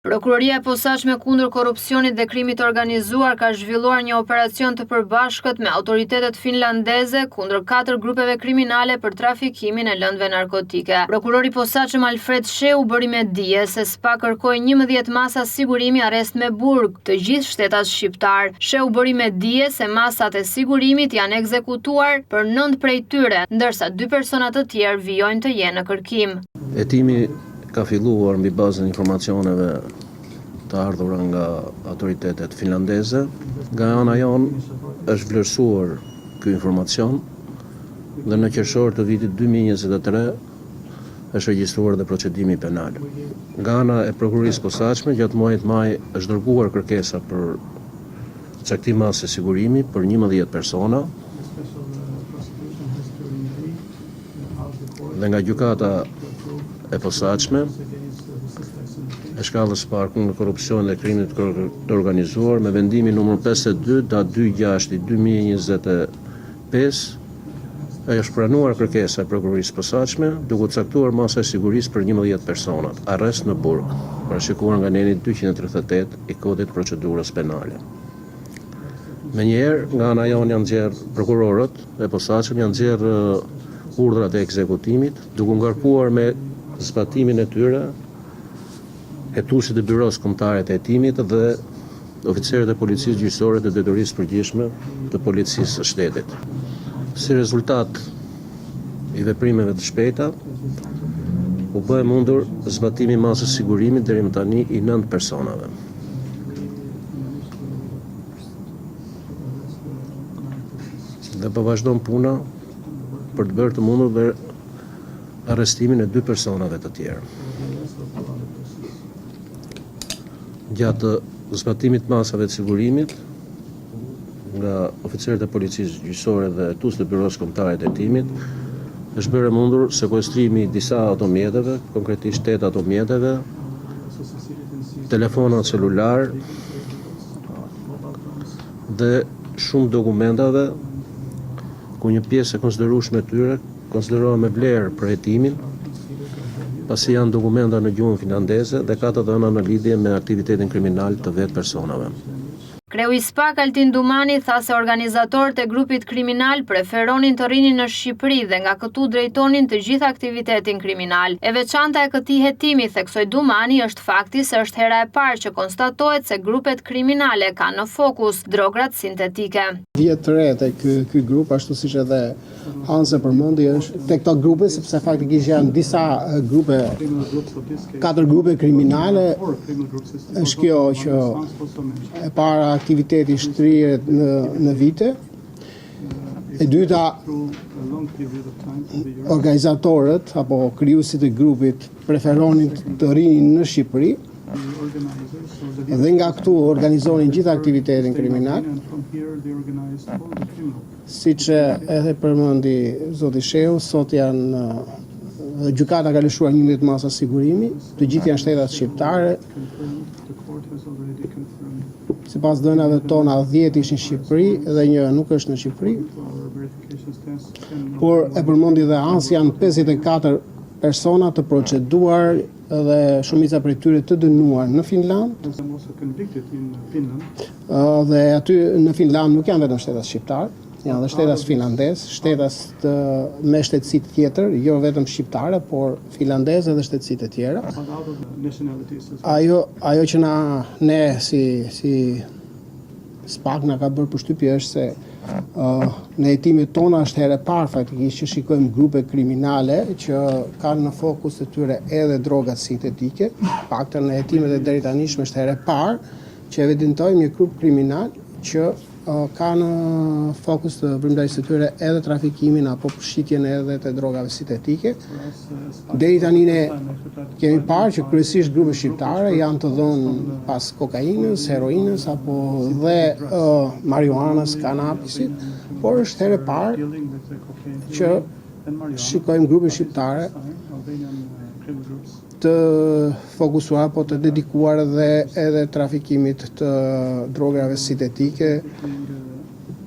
Prokuroria e posaçme kundër korrupsionit dhe krimit organizuar ka zhvilluar një operacion të përbashkët me autoritetet finlandeze kundër 4 grupeve kriminale për trafikimin e lëndëve narkotike. Prokurori i posaçëm Alfred Sheu bëri me dije se SPA kërkoi 11 masa sigurimi arrest me burg të gjithë shtetas shqiptar. Sheu bëri me dije se masat e sigurimit janë ekzekutuar për 9 prej tyre, ndërsa 2 persona të tjerë vijojnë të jenë në kërkim. Hetimi ka filluar mbi bazën e informacioneve të ardhura nga autoritetet finlandeze. Nga ana jonë është vlerësuar ky informacion dhe në qershor të vitit 2023 është regjistruar dhe procedimi penal. Nga ana e prokurorisë posaçme gjatë muajit maj është dërguar kërkesa për caktim mase sigurimi për 11 persona dhe nga gjykata e posaçme e shkallës së parë kundër korrupsionit dhe krimit të organizuar me vendimin numër 52 datë 2/6/2025 është pranuar kërkesa e prokurorisë posaçme duke caktuar masa e sigurisë për 11 persona, arrest në burg, parashikuar nga neni 238 i kodit procedurës penale. Menjëherë nga ana jonë janë nxjerrë prokurorët e posaçëm janë nxjerrë urdhrat e ekzekutimit duke ngarkuar me zbatimin e tyre hetuesit e byros kombëtare të hetimit dhe oficerët e policisë gjyqësore të detyrisë përgjithshme të policisë së shtetit. Si rezultat i veprimeve të shpejta, u bë mundur zbatimi i masës sigurimit deri më tani i 9 personave. Dhe po vazhdon puna për të bërë të mundur dhe arrestimin e 2 personave të tjerë. Gjatë zbatimit masave të sigurimit nga oficerët e policisë gjyqësore dhe hetuesit e byros kombëtare të hetimit është bërë mundur sekuestrimi i disa automjeteve, konkretisht 8 automjeteve, telefona celular dhe shumë dokumentave ku një pjesë e konsiderueshme e tyre konsiderohen me vlerë për hetimin, pasi janë dokumenta në gjuhën finlandeze dhe ka të dhëna në lidhje me aktivitetin kriminal të vetë personave. Kreu i SPA Altin Dumani tha se organizatorët e grupit kriminal preferonin të rinin në Shqipëri dhe nga këtu drejtonin të gjithë aktivitetin kriminal. E veçanta e këtij hetimi, theksoi Dumani, është fakti se është hera e parë që konstatohet se grupet kriminale kanë në fokus drograt sintetike. Vjet të re te ky grup, ashtu siç edhe Hanse përmendi, është te këto grupe sepse faktikisht janë disa grupe, 4 grupe kriminale. Është kjo që e para aktiviteti shtrihet në vite. E dyta, organizatorët apo krijuesit e grupit preferonin të rinin në Shqipëri dhe nga këtu organizonin gjithë aktivitetin kriminal. Siç edhe përmendi zoti Sheu, sot janë gjykata ka lëshuar 11 masa sigurimi, të gjithë janë shtetat shqiptare. Sipas dhënave tona 10 ishin në Shqipëri dhe një nuk është në Shqipëri. Por e përmendi dhe Hans, janë 54 persona të proceduar dhe shumica prej tyre të dënuar në Finland. Dhe aty në Finland nuk janë vetëm shtetas shqiptar, janë dhe shtetas finlandez, shtetas me shtetësi tjetër, jo vetëm shqiptare, por finlandeze dhe shtetësi të tjera. Ajo që ne si SPAK na ka bërë përshtypje është se në hetimet tona është herë e parë faktikisht që shikojmë grupe kriminale që kanë në fokus të tyre edhe drogat sintetike. Paktën në hetimet e deri tanishme është herë e parë që evidentojmë një grup kriminal që ka në fokus të vrimdajsë të tyre edhe trafikimin apo përshqitjen edhe të drogave sintetike. Deri tani ne kemi parë që kryesisht grupe shqiptare janë të dhënë pas kokainës, heroinës apo dhe marijuanës, kanabisit, por është herë e parë që shikojmë grupe shqiptare të fokusuar apo të dedikuar edhe trafikimit të drogave sintetike.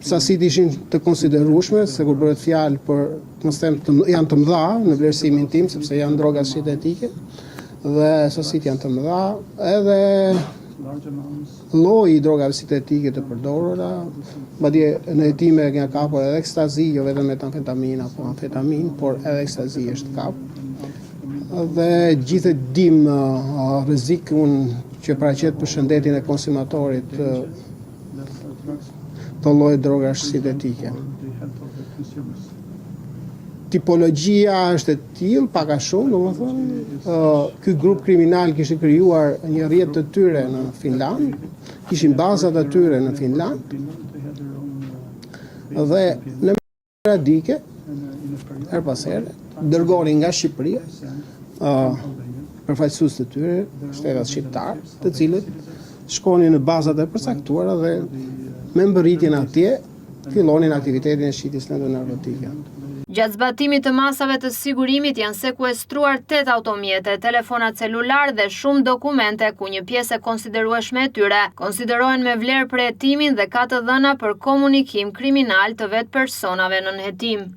Sasitë ishin të konsiderueshme, se kur bëhet fjalë për, mos them, janë të mëdha në vlerësimin tim sepse janë droga sintetike. dhe sasit janë të mëdha, edhe lloji i drogave sintetike të përdorura, madje në hetime nga kapur edhe ekstazi, jo vetëm metamfetamin apo amfetamin, por edhe ekstazi është kapur. Dhe gjithë dim rrezikun që paraqet për shëndetin e konsumatorit të llojit drogash sintetike. Tipologjia është e tillë, pak a shumë, domethënë, ky grup kriminal kishte krijuar një rrjet të tyre në Finland, kishin bazat e tyre në Finland, dhe në radike, her pas here, dërgonin nga Shqipëria përfaqësues të tyre, shtetas shqiptar, të cilët shkonin në bazat e përcaktuara dhe me mbërritjen atje fillonin aktivitetin e shitjes lëndë narkotike. Gjatë zbatimit të masave të sigurimit janë sekuestruar 8 automjete, telefona celular dhe shumë dokumente ku një pjesë e konsiderueshme e tyre konsiderohen me vlerë për hetimin dhe ka të dhëna për komunikim kriminal të vetë personave nën hetim.